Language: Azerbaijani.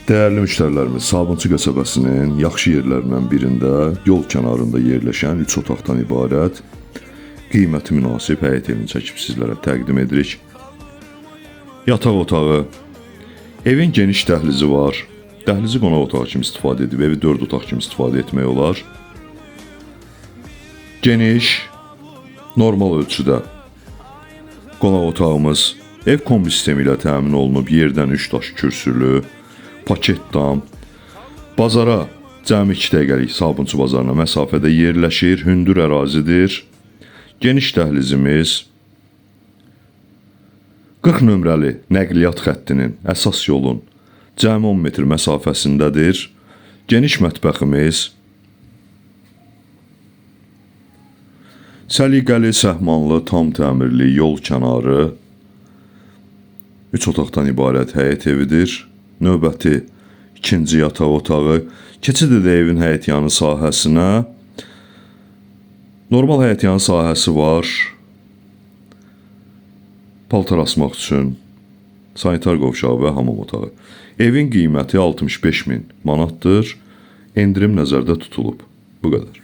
Değerli müştərilərimiz, Sabunçu qəsəbəsinin yaxşı yerlərindən birində yol kənarında yerləşən 3 otaqdan ibarət qiyməti münasib həyət evini çəkib sizlərə təqdim edirik. Yataq otağı, evin geniş dəhlizi var. Dəhlizi qonaq otağı kimi istifadə edib evi 4 otaq kimi istifadə etmək olar. Geniş, normal ölçüdə qonaq otağımız ev kombi sistemi ilə təmin olunub. Yerdən 3 daş kürsülü, paket dam, bazara cəmi 2 dəqiqəlik Sabunçu bazarına məsafədə yerləşir, hündür ərazidir. Geniş dəhlizimiz 40 nömrəli nəqliyyat xəttinin əsas yolun cəmi 10 metr məsafəsindədir. Geniş mətbəximiz səliqəli, səhmanlı, tam təmirli yol kənarı 3 otaqdan ibarət həyət evidir. Növbəti ikinci yataq otağı. Keçid edə evin həyətyanı sahəsinə. Normal həyətyanı sahəsi var. Paltar asmaq üçün sanitar qovşağı və hamam otağı. Evin qiyməti 65.000 manatdır. Endirim nəzərdə tutulub. Bu qədər.